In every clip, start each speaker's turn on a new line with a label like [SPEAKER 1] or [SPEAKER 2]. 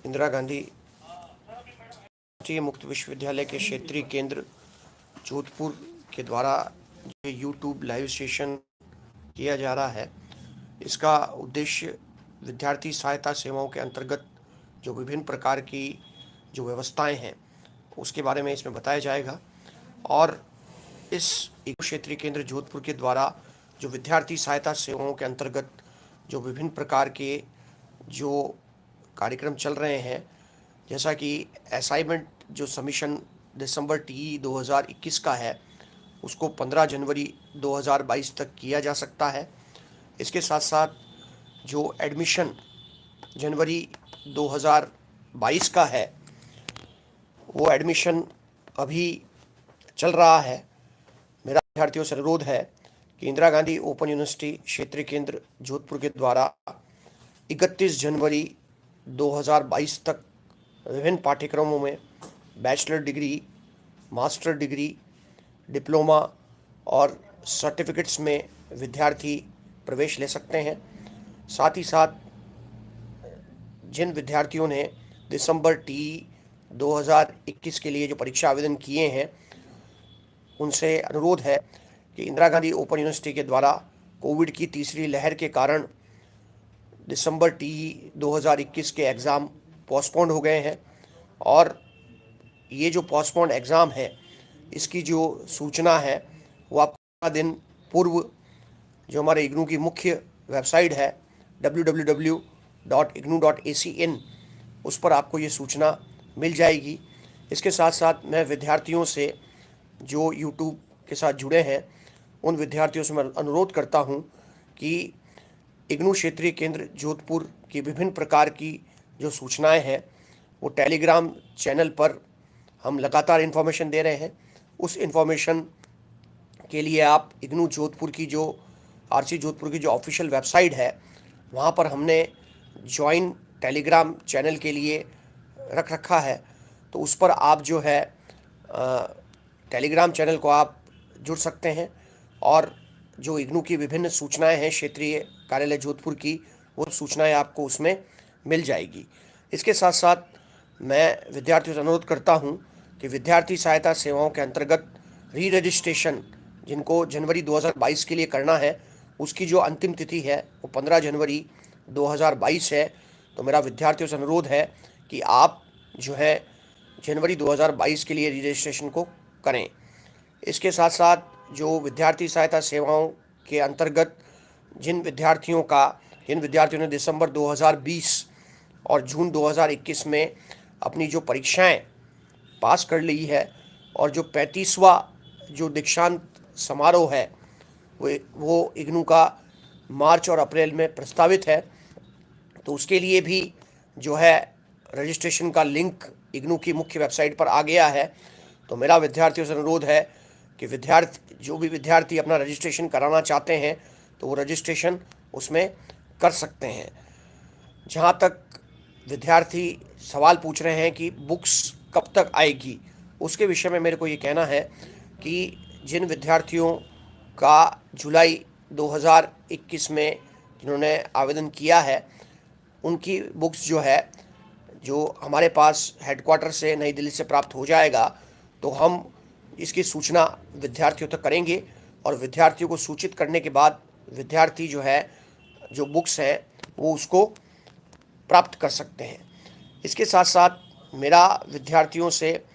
[SPEAKER 1] इंदिरा गांधी राष्ट्रीय मुक्त विश्वविद्यालय के क्षेत्रीय केंद्र जोधपुर के द्वारा जो यूट्यूब लाइव सेशन किया जा रहा है, इसका उद्देश्य विद्यार्थी सहायता सेवाओं के अंतर्गत जो विभिन्न प्रकार की जो व्यवस्थाएं हैं उसके बारे में इसमें बताया जाएगा। और इस क्षेत्रीय केंद्र जोधपुर के द्वारा जो विद्यार्थी सहायता सेवाओं के अंतर्गत जो विभिन्न प्रकार के जो कार्यक्रम चल रहे हैं, जैसा कि असाइनमेंट जो सबमिशन दिसंबर टी 2021 का है उसको 15 जनवरी 2022 तक किया जा सकता है। इसके साथ साथ जो एडमिशन जनवरी 2022 का है वो एडमिशन अभी चल रहा है। मेरा विद्यार्थियों से अनुरोध है कि इंदिरा गांधी ओपन यूनिवर्सिटी क्षेत्रीय केंद्र जोधपुर के द्वारा 31 जनवरी 2022 तक विभिन्न पाठ्यक्रमों में bachelor degree, master degree, diploma और सर्टिफिकेट्स में विद्यार्थी प्रवेश ले सकते हैं। साथ ही साथ जिन विद्यार्थियों ने दिसंबर टी 2021 के लिए जो परीक्षा आवेदन किए हैं उनसे अनुरोध है कि इंदिरा गांधी ओपन यूनिवर्सिटी के द्वारा कोविड की तीसरी लहर के कारण दिसंबर टी 2021 के एग्ज़ाम पोस्टपोन्ड हो गए हैं और ये जो पोस्टपोन्ड एग्ज़ाम है इसकी जो सूचना है वो आपको दिन पूर्व जो हमारे इग्नू की मुख्य वेबसाइट है www.ignu.ac.in उस पर आपको ये सूचना मिल जाएगी। इसके साथ साथ मैं विद्यार्थियों से जो यूट्यूब के साथ जुड़े हैं उन विद्यार्थियों से मैं अनुरोध करता हूं कि इग्नू क्षेत्रीय केंद्र जोधपुर की विभिन्न प्रकार की जो सूचनाएं हैं वो टेलीग्राम चैनल पर हम लगातार इन्फॉर्मेशन दे रहे हैं। उस इन्फॉर्मेशन के लिए आप इग्नू जोधपुर की जो आरसी जोधपुर की जो ऑफिशियल वेबसाइट है वहाँ पर हमने जॉइन टेलीग्राम चैनल के लिए रख रखा है, तो उस पर आप जो है टेलीग्राम चैनल को आप जुड़ सकते हैं और जो इग्नू की विभिन्न सूचनाएं हैं क्षेत्रीय कार्यालय जोधपुर की वो सूचनाएं आपको उसमें मिल जाएगी। इसके साथ साथ मैं विद्यार्थियों से अनुरोध करता हूं कि विद्यार्थी सहायता सेवाओं के अंतर्गत री रजिस्ट्रेशन जिनको जनवरी 2022 के लिए करना है उसकी जो अंतिम तिथि है वो 15 जनवरी 2022 है। तो मेरा विद्यार्थियों से अनुरोध है कि आप जो है जनवरी 2022 के लिए रजिस्ट्रेशन को करें। इसके साथ साथ जो विद्यार्थी सहायता सेवाओं के अंतर्गत जिन विद्यार्थियों ने दिसंबर 2020 और जून 2021 में अपनी जो परीक्षाएं पास कर ली है और जो 35वां जो दीक्षांत समारोह है वो इग्नू का मार्च और अप्रैल में प्रस्तावित है, तो उसके लिए भी जो है रजिस्ट्रेशन का लिंक इग्नू की मुख्य वेबसाइट पर आ गया है। तो मेरा विद्यार्थियों से अनुरोध है कि जो भी विद्यार्थी अपना रजिस्ट्रेशन कराना चाहते हैं तो वो रजिस्ट्रेशन उसमें कर सकते हैं। जहाँ तक विद्यार्थी सवाल पूछ रहे हैं कि बुक्स कब तक आएगी, उसके विषय में मेरे को ये कहना है कि जिन विद्यार्थियों का जुलाई 2021 में जिन्होंने आवेदन किया है उनकी बुक्स जो है जो हमारे पास हेडक्वार्टर से नई दिल्ली से प्राप्त हो जाएगा, तो हम इसकी सूचना विद्यार्थियों तक करेंगे और विद्यार्थियों को सूचित करने के बाद विद्यार्थी जो है जो बुक्स हैं वो उसको प्राप्त कर सकते हैं। इसके साथ साथ मेरा विद्यार्थियों से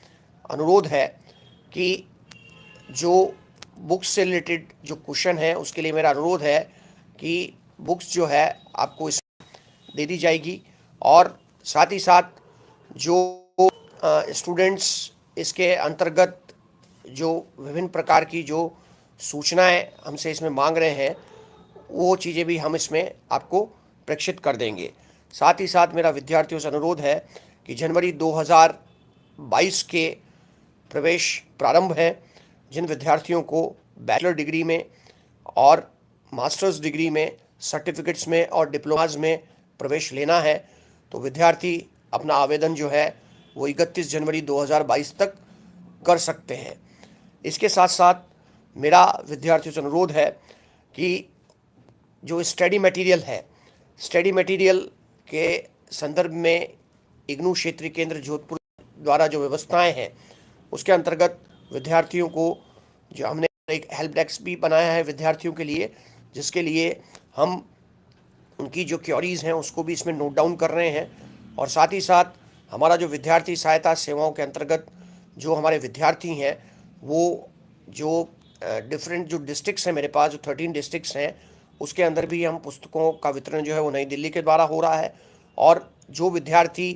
[SPEAKER 1] अनुरोध है कि जो बुक्स से रिलेटेड जो क्वेश्चन है उसके लिए मेरा अनुरोध है कि बुक्स जो है आपको इस दे दी जाएगी और साथ ही साथ जो स्टूडेंट्स इसके अंतर्गत जो विभिन्न प्रकार की जो सूचनाएं हमसे इसमें मांग रहे हैं वो चीज़ें भी हम इसमें आपको प्रेषित कर देंगे। साथ ही साथ मेरा विद्यार्थियों से अनुरोध है कि जनवरी 2022 के प्रवेश प्रारंभ हैं। जिन विद्यार्थियों को बैचलर डिग्री में और मास्टर्स डिग्री में, सर्टिफिकेट्स में और डिप्लोमाज में प्रवेश लेना है तो विद्यार्थी अपना आवेदन जो है वो 31 जनवरी 2022 तक कर सकते हैं। इसके साथ साथ मेरा विद्यार्थियों से अनुरोध है कि जो स्टडी मटेरियल है स्टडी मटेरियल के संदर्भ में इग्नू क्षेत्रीय केंद्र जोधपुर द्वारा जो व्यवस्थाएं हैं उसके अंतर्गत विद्यार्थियों को जो हमने एक हेल्प डेस्क भी बनाया है विद्यार्थियों के लिए, जिसके लिए हम उनकी जो क्वेरीज़ हैं उसको भी इसमें नोट डाउन कर रहे हैं। और साथ ही साथ हमारा जो विद्यार्थी सहायता सेवाओं के अंतर्गत जो हमारे विद्यार्थी हैं वो जो डिफरेंट जो डिस्ट्रिक्ट्स हैं, मेरे पास जो 13 डिस्ट्रिक्ट्स हैं उसके अंदर भी हम पुस्तकों का वितरण जो है वो नई दिल्ली के द्वारा हो रहा है। और जो विद्यार्थी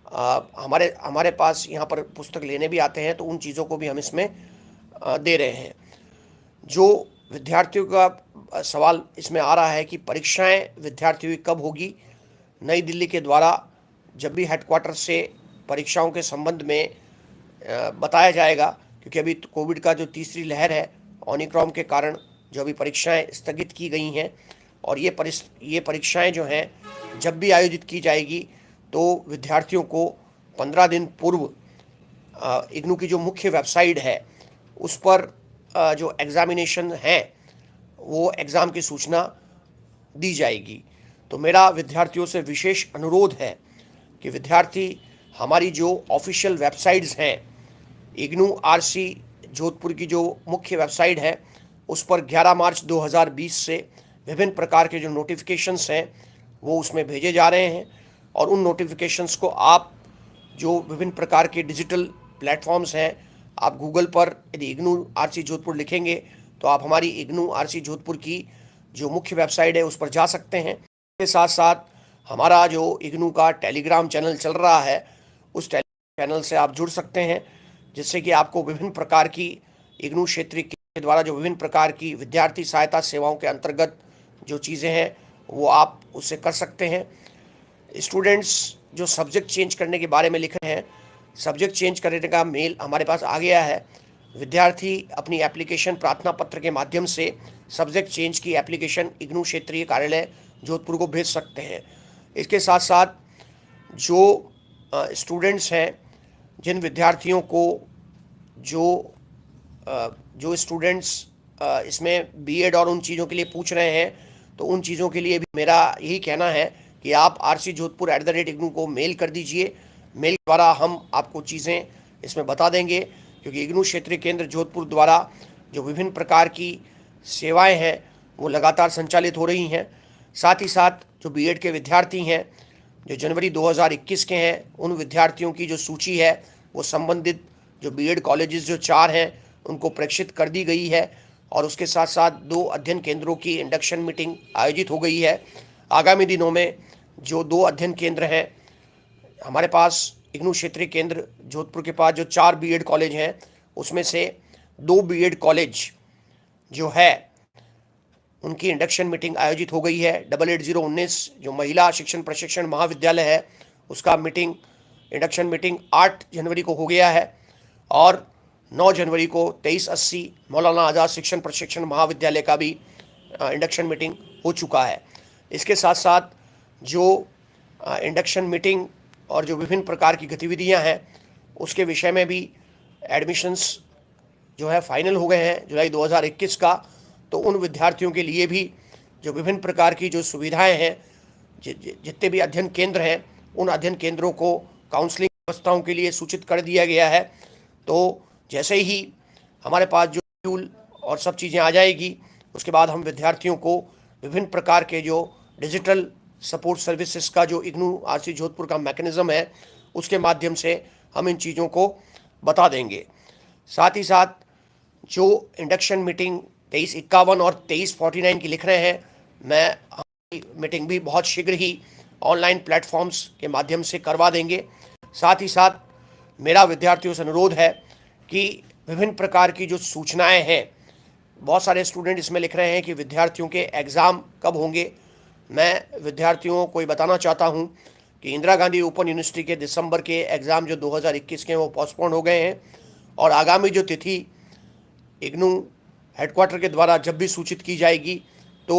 [SPEAKER 1] हमारे हमारे पास यहाँ पर पुस्तक लेने भी आते हैं तो उन चीज़ों को भी हम इसमें दे रहे हैं। जो विद्यार्थियों का सवाल इसमें आ रहा है कि परीक्षाएं विद्यार्थियों की कब होगी, नई दिल्ली के द्वारा जब भी हेडक्वार्टर से परीक्षाओं के संबंध में बताया जाएगा, क्योंकि अभी कोविड का जो तीसरी लहर है ओमिक्रॉन के कारण जो अभी परीक्षाएं स्थगित की गई हैं, और ये परीक्षाएं जो हैं जब भी आयोजित की जाएगी तो विद्यार्थियों को 15 दिन पूर्व इग्नू की जो मुख्य वेबसाइट है उस पर जो एग्ज़ामिनेशन है वो एग्ज़ाम की सूचना दी जाएगी। तो मेरा विद्यार्थियों से विशेष अनुरोध है कि विद्यार्थी हमारी जो ऑफिशियल वेबसाइट्स हैं, इग्नू आरसी जोधपुर की जो मुख्य वेबसाइट है उस पर 11 मार्च 2020 से विभिन्न प्रकार के जो नोटिफिकेशंस हैं वो उसमें भेजे जा रहे हैं, और उन नोटिफिकेशंस को आप जो विभिन्न प्रकार के डिजिटल प्लेटफॉर्म्स हैं, आप गूगल पर यदि इग्नू आरसी जोधपुर लिखेंगे तो आप हमारी इग्नू आरसी जोधपुर की जो मुख्य वेबसाइट है उस पर जा सकते हैं। इसके साथ साथ हमारा जो इग्नू का टेलीग्राम चैनल चल रहा है उस चैनल से आप जुड़ सकते हैं, जिससे कि आपको विभिन्न प्रकार की इग्नू क्षेत्रीय के द्वारा जो विभिन्न प्रकार की विद्यार्थी सहायता सेवाओं के अंतर्गत जो चीज़ें हैं वो आप उससे कर सकते हैं। स्टूडेंट्स जो सब्जेक्ट चेंज करने के बारे में लिख रहे हैं, सब्जेक्ट चेंज करने का मेल हमारे पास आ गया है। विद्यार्थी अपनी एप्लीकेशन प्रार्थना पत्र के माध्यम से सब्जेक्ट चेंज की एप्लीकेशन इग्नू क्षेत्रीय कार्यालय जोधपुर को भेज सकते हैं। इसके साथ साथ जो स्टूडेंट्स हैं, जिन विद्यार्थियों को जो स्टूडेंट्स इसमें बीएड और उन चीज़ों के लिए पूछ रहे हैं, तो उन चीज़ों के लिए भी मेरा यही कहना है कि आप rcjodhpur@ignu को मेल कर दीजिए। मेल द्वारा हम आपको चीज़ें इसमें बता देंगे, क्योंकि इग्नू क्षेत्रीय केंद्र जोधपुर द्वारा जो विभिन्न प्रकार की सेवाएं हैं वो लगातार संचालित हो रही हैं। साथ ही साथ जो बीएड के विद्यार्थी हैं जो जनवरी 2021 के हैं, उन विद्यार्थियों की जो सूची है वो संबंधित जो बीएड कॉलेजेस जो 4 हैं उनको प्रेषित कर दी गई है, और उसके साथ साथ 2 अध्ययन केंद्रों की इंडक्शन मीटिंग आयोजित हो गई है। आगामी दिनों में जो 2 अध्ययन केंद्र हैं हमारे पास इग्नू क्षेत्रीय केंद्र जोधपुर के पास जो 4 बीएड कॉलेज हैं उसमें से 2 बीएड कॉलेज जो है उनकी इंडक्शन मीटिंग आयोजित हो गई है। 88-019 जो महिला शिक्षण प्रशिक्षण महाविद्यालय है उसका इंडक्शन मीटिंग 8 जनवरी को हो गया है, और 9 जनवरी को 2380 मौलाना आज़ाद शिक्षण प्रशिक्षण महाविद्यालय का भी इंडक्शन मीटिंग हो चुका है। इसके साथ साथ जो इंडक्शन मीटिंग और जो विभिन्न प्रकार की गतिविधियां हैं उसके विषय में भी एडमिशन्स जो है फाइनल हो गए हैं जुलाई 2021 का। तो उन विद्यार्थियों के लिए भी जो विभिन्न प्रकार की जो सुविधाएं हैं, जितने भी अध्ययन केंद्र हैं उन अध्ययन केंद्रों को काउंसलिंग व्यवस्थाओं के लिए सूचित कर दिया गया है। तो जैसे ही हमारे पास जो शेड्यूल और सब चीज़ें आ जाएगी उसके बाद हम विद्यार्थियों को विभिन्न प्रकार के जो डिजिटल सपोर्ट सर्विसेज का जो इग्नू आरसी जोधपुर का मैकेनिज़्म है उसके माध्यम से हम इन चीज़ों को बता देंगे। साथ ही साथ जो इंडक्शन मीटिंग 2351 और 2349 की लिख रहे हैं, मैं हमारी मीटिंग भी बहुत शीघ्र ही ऑनलाइन प्लेटफॉर्म्स के माध्यम से करवा देंगे। साथ ही साथ मेरा विद्यार्थियों से अनुरोध है कि विभिन्न प्रकार की जो सूचनाएं हैं, बहुत सारे स्टूडेंट इसमें लिख रहे हैं कि विद्यार्थियों के एग्ज़ाम कब होंगे। मैं विद्यार्थियों को ये बताना चाहता हूं कि इंदिरा गांधी ओपन यूनिवर्सिटी के दिसंबर के एग्ज़ाम जो 2021 के हैं वो पोस्टपोन हो गए हैं, और आगामी जो तिथि इग्नू हेडक्वार्टर के द्वारा जब भी सूचित की जाएगी तो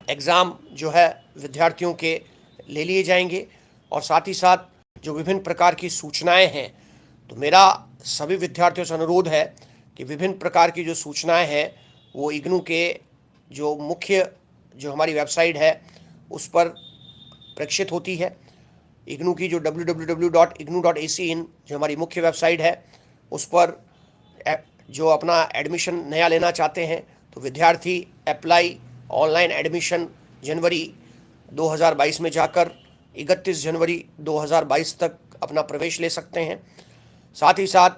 [SPEAKER 1] एग्ज़ाम जो है विद्यार्थियों के ले लिए जाएंगे। और साथ ही साथ जो विभिन्न प्रकार की सूचनाएं हैं, तो मेरा सभी विद्यार्थियों से अनुरोध है कि विभिन्न प्रकार की जो सूचनाएं हैं वो इग्नू के जो मुख्य जो हमारी वेबसाइट है उस पर प्रेक्षित होती है। इग्नू की जो www.ignu.ac.in जो हमारी मुख्य वेबसाइट है, उस पर जो अपना एडमिशन नया लेना चाहते हैं तो विद्यार्थी अप्लाई ऑनलाइन एडमिशन जनवरी 2022 में जाकर 31 जनवरी 2022 तक अपना प्रवेश ले सकते हैं। साथ ही साथ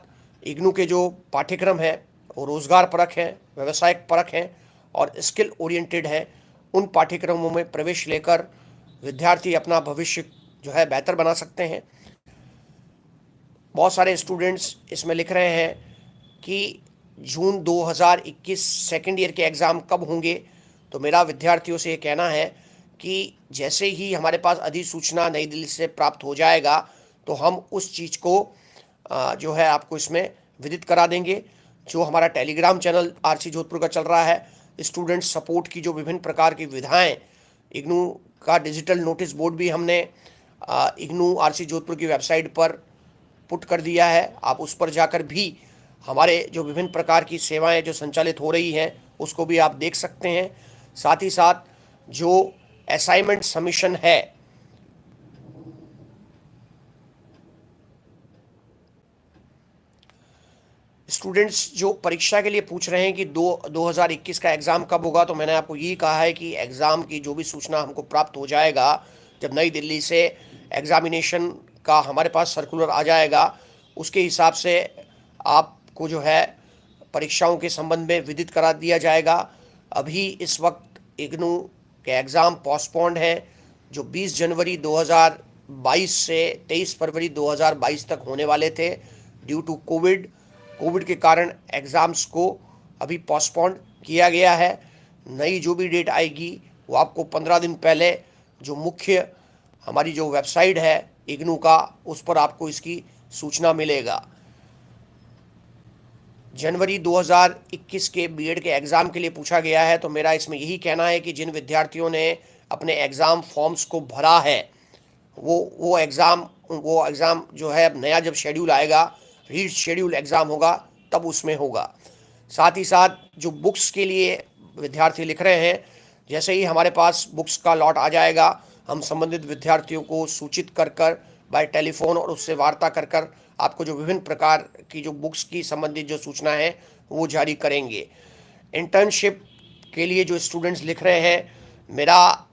[SPEAKER 1] इग्नू के जो पाठ्यक्रम हैं वो रोज़गार परक हैं, व्यवसायिक परक हैं और स्किल ओरिएंटेड हैं। उन पाठ्यक्रमों में प्रवेश लेकर विद्यार्थी अपना भविष्य जो है बेहतर बना सकते हैं। बहुत सारे स्टूडेंट्स इसमें लिख रहे हैं कि जून 2021 सेकेंड ईयर के एग्ज़ाम कब होंगे। तो मेरा विद्यार्थियों से ये कहना है कि जैसे ही हमारे पास अधिसूचना नई दिल्ली से प्राप्त हो जाएगा तो हम उस चीज़ को जो है आपको इसमें विदित करा देंगे। जो हमारा टेलीग्राम चैनल आरसी जोधपुर का चल रहा है, स्टूडेंट सपोर्ट की जो विभिन्न प्रकार की विधाएं, इग्नू का डिजिटल नोटिस बोर्ड भी हमने इग्नू आरसी जोधपुर की वेबसाइट पर पुट कर दिया है। आप उस पर जाकर भी हमारे जो विभिन्न प्रकार की सेवाएं जो संचालित हो रही हैं उसको भी आप देख सकते हैं। साथ ही साथ जो असाइनमेंट सबमिशन है, स्टूडेंट्स जो परीक्षा के लिए पूछ रहे हैं कि 2021 का एग्ज़ाम कब होगा, तो मैंने आपको यही कहा है कि एग्ज़ाम की जो भी सूचना हमको प्राप्त हो जाएगा, जब नई दिल्ली से एग्ज़ामिनेशन का हमारे पास सर्कुलर आ जाएगा, उसके हिसाब से आपको जो है परीक्षाओं के संबंध में विदित करा दिया जाएगा। अभी इस वक्त इग्नू के एग्ज़ाम पोस्टपोन्ड हैं जो 20 जनवरी 2022 से 23 फरवरी 2022 तक होने वाले थे। ड्यू टू कोविड के कारण एग्ज़ाम्स को अभी पोस्टपोन्ड किया गया है। नई जो भी डेट आएगी वो आपको 15 दिन पहले जो मुख्य हमारी जो वेबसाइट है इग्नू का, उस पर आपको इसकी सूचना मिलेगा। जनवरी 2021 के बीएड के एग्ज़ाम के लिए पूछा गया है, तो मेरा इसमें यही कहना है कि जिन विद्यार्थियों ने अपने एग्ज़ाम फॉर्म्स को भरा है वो एग्ज़ाम जो है नया जब शेड्यूल आएगा, री शेड्यूल एग्ज़ाम होगा, तब उसमें होगा। साथ ही साथ जो बुक्स के लिए विद्यार्थी लिख रहे हैं, जैसे ही हमारे पास बुक्स का लॉट आ जाएगा हम संबंधित विद्यार्थियों को सूचित कर बाय टेलीफोन और उससे वार्ता कर आपको जो विभिन्न प्रकार की जो बुक्स की संबंधित जो सूचना है वो जारी करेंगे। इंटर्नशिप के लिए जो स्टूडेंट्स लिख रहे हैं, मेरा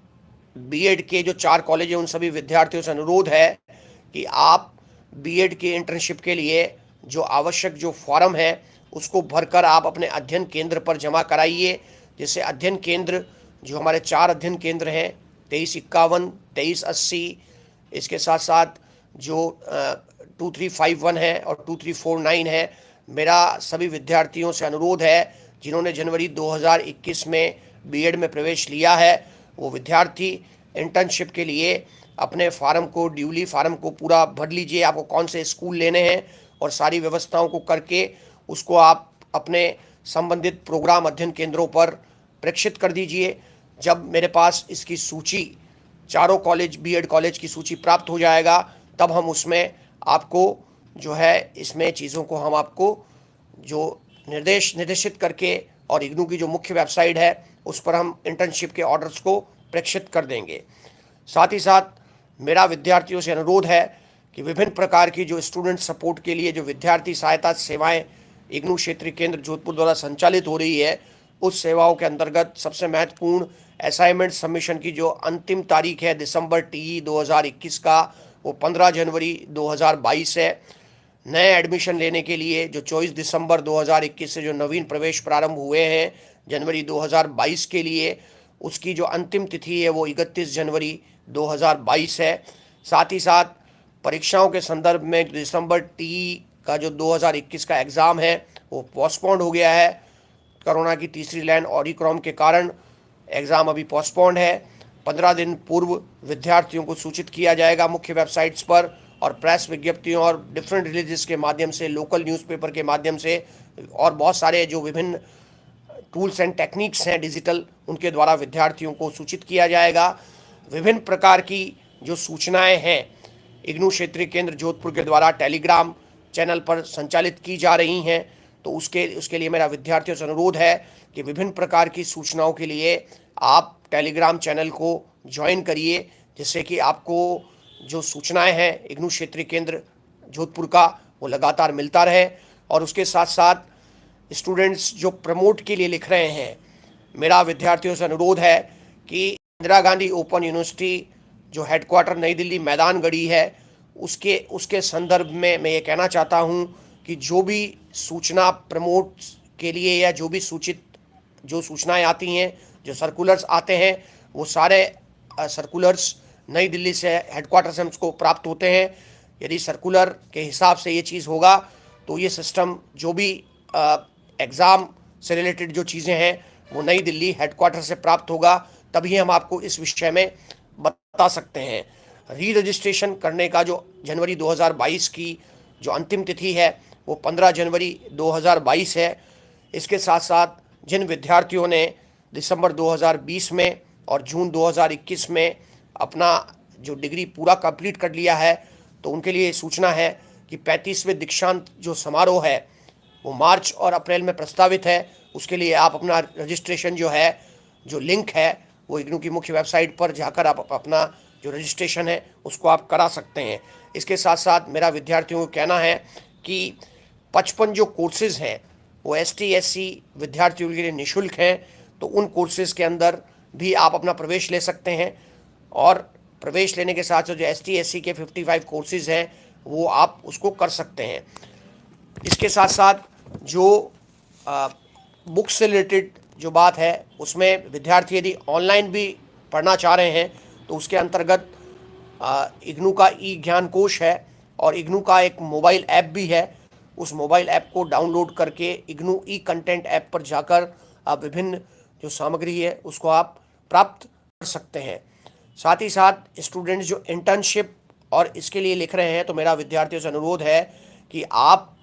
[SPEAKER 1] बीएड के जो 4 कॉलेज हैं उन सभी विद्यार्थियों से अनुरोध है कि आप बीएड के इंटर्नशिप के लिए जो आवश्यक जो फॉर्म है उसको भरकर आप अपने अध्ययन केंद्र पर जमा कराइए। जैसे अध्ययन केंद्र जो हमारे 4 अध्ययन केंद्र हैं, 2351, 2380, इसके साथ साथ जो 2351 है और 2349 है। मेरा सभी विद्यार्थियों से अनुरोध है जिन्होंने जनवरी 2021 में बीएड में प्रवेश लिया है, वो विद्यार्थी इंटर्नशिप के लिए अपने फार्म को ड्यूली फार्म को पूरा भर लीजिए। आपको कौन से स्कूल लेने हैं और सारी व्यवस्थाओं को करके उसको आप अपने संबंधित प्रोग्राम अध्ययन केंद्रों पर प्रेषित कर दीजिए। जब मेरे पास इसकी सूची 4 कॉलेज बीएड कॉलेज की सूची प्राप्त हो जाएगा, तब हम उसमें आपको जो है इसमें चीज़ों को हम आपको जो निर्देशित करके और इग्नू की जो मुख्य वेबसाइट है उस पर हम इंटर्नशिप के ऑर्डर्स को प्रेषित कर देंगे। साथ ही साथ मेरा विद्यार्थियों से अनुरोध है कि विभिन्न प्रकार की जो स्टूडेंट सपोर्ट के लिए जो विद्यार्थी सहायता सेवाएं इग्नू क्षेत्रीय केंद्र जोधपुर द्वारा संचालित हो रही है, उस सेवाओं के अंतर्गत सबसे महत्वपूर्ण असाइनमेंट सबमिशन की जो अंतिम तारीख है दिसंबर 2021 का, वो 15 जनवरी 2022 है। नए एडमिशन लेने के लिए जो 24 दिसंबर 2021 से जो नवीन प्रवेश प्रारंभ हुए हैं जनवरी 2022 के लिए, उसकी जो अंतिम तिथि है वो 31 जनवरी 2022 है। साथ ही साथ परीक्षाओं के संदर्भ में दिसंबर का जो 2021 का एग्ज़ाम है वो पोस्टपोन्ड हो गया है। कोरोना की तीसरी लाइन ओमिक्रॉन के कारण एग्ज़ाम अभी पोस्टपोन्ड है। 15 दिन पूर्व विद्यार्थियों को सूचित किया जाएगा मुख्य वेबसाइट्स पर और प्रेस विज्ञप्तियों और डिफरेंट रिलीजेस के माध्यम से, लोकल न्यूज़पेपर के माध्यम से और बहुत सारे जो विभिन्न टूल्स एंड टेक्निक्स हैं डिजिटल, उनके द्वारा विद्यार्थियों को सूचित किया जाएगा। विभिन्न प्रकार की जो सूचनाएं हैं इग्नू क्षेत्रीय केंद्र जोधपुर के द्वारा टेलीग्राम चैनल पर संचालित की जा रही हैं, तो उसके लिए मेरा विद्यार्थियों से अनुरोध है कि विभिन्न प्रकार की सूचनाओं के लिए आप टेलीग्राम चैनल को ज्वाइन करिए, जिससे कि आपको जो सूचनाएं हैं इग्नू क्षेत्रीय केंद्र जोधपुर का वो लगातार मिलता रहे। और उसके साथ साथ स्टूडेंट्स जो प्रमोट के लिए लिख रहे हैं, मेरा विद्यार्थियों से अनुरोध है कि इंदिरा गांधी ओपन यूनिवर्सिटी जो हेडक्वार्टर नई दिल्ली मैदान गढ़ी है, उसके संदर्भ में मैं ये कहना चाहता हूँ कि जो भी सूचना प्रमोट के लिए या जो सूचनाएं आती हैं, जो सर्कुलर्स आते हैं, वो सारे सर्कुलर्स नई दिल्ली से हेडक्वार्टर से हमको प्राप्त होते हैं। यदि सर्कुलर के हिसाब से ये चीज़ होगा तो ये सिस्टम जो भी एग्ज़ाम से रिलेटेड जो चीज़ें हैं वो नई दिल्ली हेडक्वार्टर से प्राप्त होगा, तभी हम आपको इस विषय में बता सकते हैं। री रजिस्ट्रेशन करने का जो जनवरी 2022 की जो अंतिम तिथि है वो 15 जनवरी 2022 है। इसके साथ साथ जिन विद्यार्थियों ने दिसंबर 2020 में और जून 2021 में अपना जो डिग्री पूरा कंप्लीट कर लिया है, तो उनके लिए सूचना है कि 35वें दीक्षांत जो समारोह है वो मार्च और अप्रैल में प्रस्तावित है। उसके लिए आप अपना रजिस्ट्रेशन जो है, जो लिंक है, वो इग्नू की मुख्य वेबसाइट पर जाकर आप अपना जो रजिस्ट्रेशन है उसको आप करा सकते हैं। इसके साथ साथ मेरा विद्यार्थियों को कहना है कि 55 जो कोर्सेज़ हैं वो ST SC विद्यार्थियों के लिए निःशुल्क हैं, तो उन कोर्सेज़ के अंदर भी आप अपना प्रवेश ले सकते हैं। और प्रवेश लेने के साथ साथ जो ST SC के 55 कोर्सेज़ हैं वो आप उसको कर सकते हैं। इसके साथ साथ जो बुक से रिलेटेड जो बात है, उसमें विद्यार्थी यदि ऑनलाइन भी पढ़ना चाह रहे हैं तो उसके अंतर्गत इग्नू का ई ज्ञान कोश है और इग्नू का एक मोबाइल ऐप भी है। उस मोबाइल ऐप को डाउनलोड करके इग्नू ई कंटेंट ऐप पर जाकर आप विभिन्न जो सामग्री है उसको आप प्राप्त कर सकते हैं। साथ ही साथ स्टूडेंट्स जो इंटर्नशिप और इसके लिए लिख रहे हैं, तो मेरा विद्यार्थियों से अनुरोध है कि आप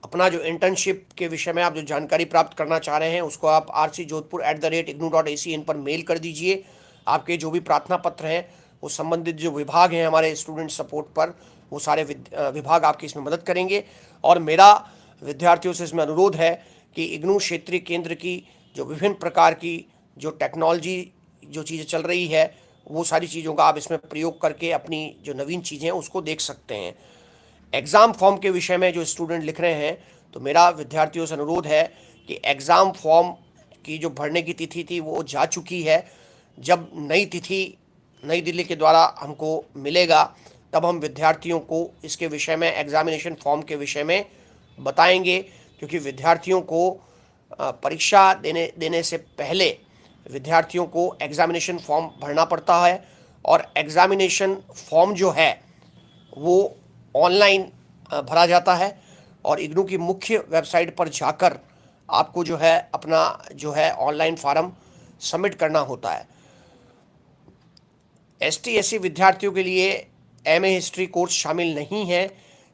[SPEAKER 1] अपना जो इंटर्नशिप के विषय में आप जो जानकारी प्राप्त करना चाह रहे हैं उसको आप rcjodhpur@ignu.ac.in पर मेल कर दीजिए। आपके जो भी प्रार्थना पत्र हैं वो संबंधित जो विभाग हैं हमारे स्टूडेंट सपोर्ट पर, वो सारे विभाग आपकी इसमें मदद करेंगे। और मेरा विद्यार्थियों से इसमें अनुरोध है कि इग्नू क्षेत्रीय केंद्र की जो विभिन्न प्रकार की जो टेक्नोलॉजी जो चीज़ें चल रही है, वो सारी चीज़ों का आप इसमें प्रयोग करके अपनी जो नवीन चीज़ें हैं उसको देख सकते हैं। एग्ज़ाम फॉर्म के विषय में जो स्टूडेंट लिख रहे हैं, तो मेरा विद्यार्थियों से अनुरोध है कि एग्ज़ाम फॉर्म की जो भरने की तिथि थी वो जा चुकी है। जब नई तिथि नई दिल्ली के द्वारा हमको मिलेगा तब हम विद्यार्थियों को इसके विषय में, एग्ज़ामिनेशन फॉर्म के विषय में बताएंगे, क्योंकि विद्यार्थियों को परीक्षा देने से पहले विद्यार्थियों को एग्ज़ामिनेशन फॉर्म भरना पड़ता है। और एग्ज़ामिनेशन फॉर्म जो है वो ऑनलाइन भरा जाता है और इग्नू की मुख्य वेबसाइट पर जाकर आपको जो है अपना जो है ऑनलाइन फॉर्म सबमिट करना होता है। ST SC विद्यार्थियों के लिए MA हिस्ट्री कोर्स शामिल नहीं है,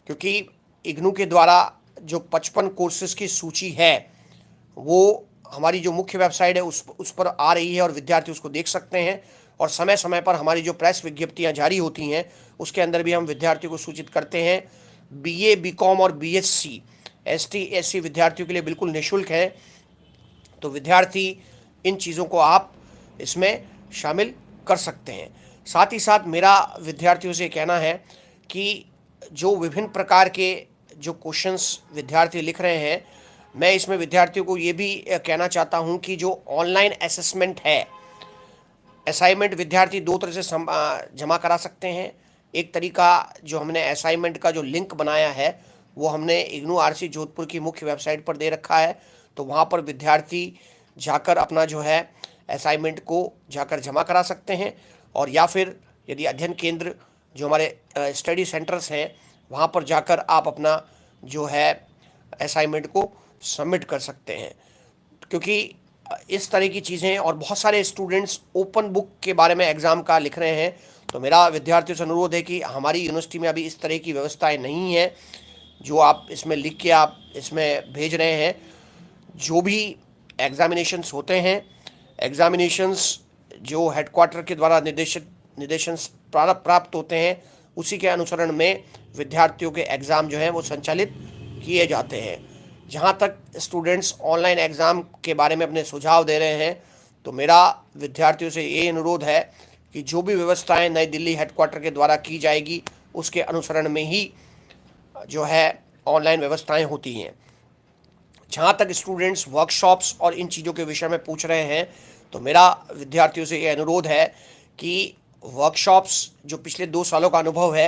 [SPEAKER 1] क्योंकि इग्नू के द्वारा जो 55 कोर्सेज की सूची है वो हमारी जो मुख्य वेबसाइट है उस पर आ रही है और विद्यार्थी उसको देख सकते हैं। और समय समय पर हमारी जो प्रेस विज्ञप्तियां जारी होती हैं उसके अंदर भी हम विद्यार्थियों को सूचित करते हैं। BA BCom और BSc ST SC विद्यार्थियों के लिए बिल्कुल निःशुल्क है, तो विद्यार्थी इन चीज़ों को आप इसमें शामिल कर सकते हैं। साथ ही साथ मेरा विद्यार्थियों से कहना है कि जो विभिन्न प्रकार के जो क्वेश्चंस विद्यार्थी लिख रहे हैं, मैं इसमें विद्यार्थियों को ये भी कहना चाहता हूँ कि जो ऑनलाइन असेसमेंट है, असाइनमेंट विद्यार्थी दो तरह से जमा करा सकते हैं। एक तरीका जो हमने असाइनमेंट का जो लिंक बनाया है वो हमने इग्नू RC जोधपुर की मुख्य वेबसाइट पर दे रखा है, तो वहाँ पर विद्यार्थी जाकर अपना जो है असाइनमेंट को जाकर जमा करा सकते हैं। और या फिर यदि अध्ययन केंद्र जो हमारे स्टडी सेंटर्स हैं वहाँ पर जाकर आप अपना जो है असाइनमेंट को सबमिट कर सकते हैं। क्योंकि इस तरह की चीज़ें, और बहुत सारे स्टूडेंट्स ओपन बुक के बारे में एग्ज़ाम का लिख रहे हैं, तो मेरा विद्यार्थियों से अनुरोध है कि हमारी यूनिवर्सिटी में अभी इस तरह की व्यवस्थाएं नहीं है जो आप इसमें लिख के आप इसमें भेज रहे हैं। जो भी एग्ज़ामिनेशंस होते हैं, एग्ज़ामिनेशंस जो हेडक्वार्टर के द्वारा निर्देशन प्राप्त होते हैं उसी के अनुसरण में विद्यार्थियों के एग्ज़ाम जो हैं वो संचालित किए जाते हैं। जहाँ तक स्टूडेंट्स ऑनलाइन एग्ज़ाम के बारे में अपने सुझाव दे रहे हैं, तो मेरा विद्यार्थियों से ये अनुरोध है कि जो भी व्यवस्थाएं नई दिल्ली हेडक्वार्टर के द्वारा की जाएगी उसके अनुसरण में ही जो है ऑनलाइन व्यवस्थाएं होती हैं। जहाँ तक स्टूडेंट्स वर्कशॉप्स और इन चीज़ों के विषय में पूछ रहे हैं, तो मेरा विद्यार्थियों से ये अनुरोध है कि वर्कशॉप्स जो पिछले 2 सालों का अनुभव है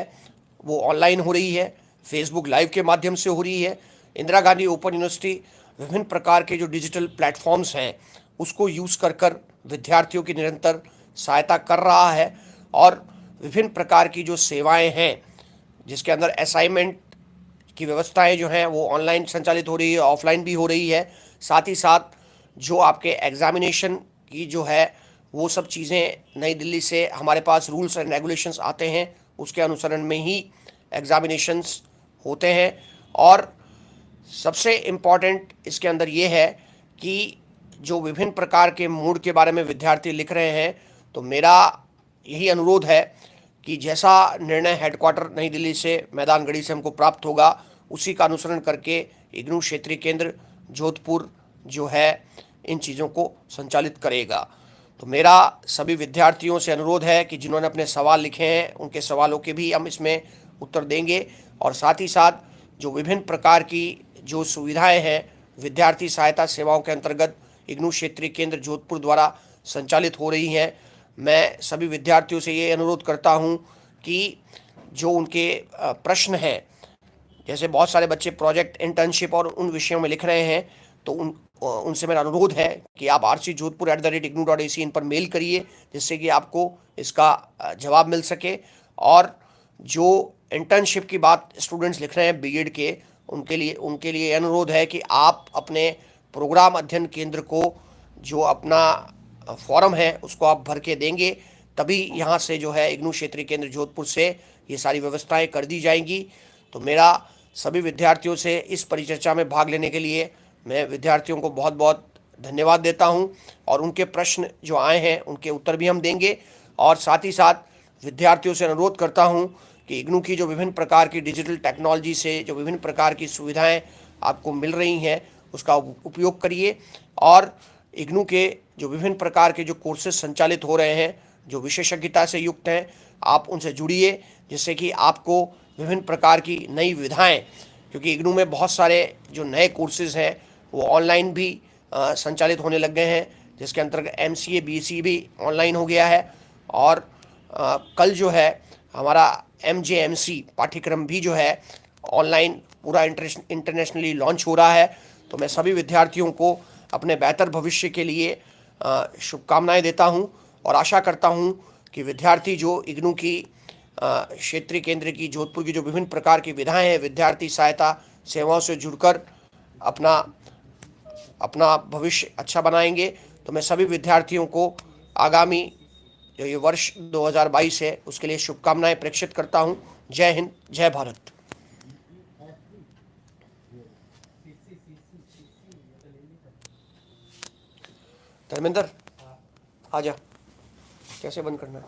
[SPEAKER 1] वो ऑनलाइन हो रही है, फेसबुक लाइव के माध्यम से हो रही है। इंदिरा गांधी ओपन यूनिवर्सिटी विभिन्न प्रकार के जो डिजिटल प्लेटफॉर्म्स हैं उसको यूज़ कर कर विद्यार्थियों की निरंतर सहायता कर रहा है, और विभिन्न प्रकार की जो सेवाएं हैं जिसके अंदर असाइनमेंट की व्यवस्थाएं जो हैं वो ऑनलाइन संचालित हो रही है, ऑफलाइन भी हो रही है। साथ ही साथ जो आपके एग्जामिनेशन की जो है वो सब चीज़ें नई दिल्ली से हमारे पास रूल्स एंड रेगुलेशंस आते हैं, उसके अनुसरण में ही एग्जामिनेशंस होते हैं। और सबसे इम्पॉर्टेंट इसके अंदर ये है कि जो विभिन्न प्रकार के मूड के बारे में विद्यार्थी लिख रहे हैं, तो मेरा यही अनुरोध है कि जैसा निर्णय हेडक्वार्टर नई दिल्ली से मैदानगढ़ी से हमको प्राप्त होगा उसी का अनुसरण करके इग्नू क्षेत्रीय केंद्र जोधपुर जो है इन चीज़ों को संचालित करेगा। तो मेरा सभी विद्यार्थियों से अनुरोध है कि जिन्होंने अपने सवाल लिखे हैं उनके सवालों के भी हम इसमें उत्तर देंगे, और साथ ही साथ जो विभिन्न प्रकार की जो सुविधाएं हैं विद्यार्थी सहायता सेवाओं के अंतर्गत इग्नू क्षेत्रीय केंद्र जोधपुर द्वारा संचालित हो रही हैं, मैं सभी विद्यार्थियों से ये अनुरोध करता हूं कि जो उनके प्रश्न हैं, जैसे बहुत सारे बच्चे प्रोजेक्ट, इंटर्नशिप और उन विषयों में लिख रहे हैं, तो उनसे मेरा अनुरोध है कि आप rcjodhpur@ignu.ac इन पर मेल करिए जिससे कि आपको इसका जवाब मिल सके। और जो इंटर्नशिप की बात स्टूडेंट्स लिख रहे हैं बीएड के, उनके लिए अनुरोध है कि आप अपने प्रोग्राम अध्ययन केंद्र को जो अपना फॉर्म है उसको आप भर के देंगे, तभी यहाँ से जो है इग्नू क्षेत्रीय केंद्र जोधपुर से ये सारी व्यवस्थाएं कर दी जाएंगी। तो मेरा सभी विद्यार्थियों से इस परिचर्चा में भाग लेने के लिए मैं विद्यार्थियों को बहुत बहुत धन्यवाद देता हूं, और उनके प्रश्न जो आए हैं उनके उत्तर भी हम देंगे। और साथ ही साथ विद्यार्थियों से अनुरोध करता हूं कि इग्नू की जो विभिन्न प्रकार की डिजिटल टेक्नोलॉजी से जो विभिन्न प्रकार की सुविधाएं आपको मिल रही हैं उसका उपयोग करिए, और इग्नू के जो विभिन्न प्रकार के जो कोर्सेज संचालित हो रहे हैं जो विशेषज्ञता से युक्त हैं आप उनसे जुड़िए, जिससे कि आपको विभिन्न प्रकार की नई विधाएं, क्योंकि इग्नू में बहुत सारे जो नए कोर्सेज हैं वो ऑनलाइन भी संचालित होने लग गए हैं, जिसके अंतर्गत MCA BC भी ऑनलाइन हो गया है, और कल जो है हमारा MJMC पाठ्यक्रम भी जो है ऑनलाइन पूरा इंटरनेशनली लॉन्च हो रहा है। तो मैं सभी विद्यार्थियों को अपने बेहतर भविष्य के लिए शुभकामनाएं देता हूं, और आशा करता हूं कि विद्यार्थी जो इग्नू की क्षेत्रीय केंद्र की जोधपुर की जो विभिन्न प्रकार की विधाएं हैं विद्यार्थी सहायता सेवाओं से जुड़कर अपना भविष्य अच्छा बनाएंगे। तो मैं सभी विद्यार्थियों को आगामी जो ये वर्ष 2022 है उसके लिए शुभकामनाएं प्रेषित करता हूं। जय हिंद, जय भारत। धर्मेंद्र आजा, कैसे बंद करना है?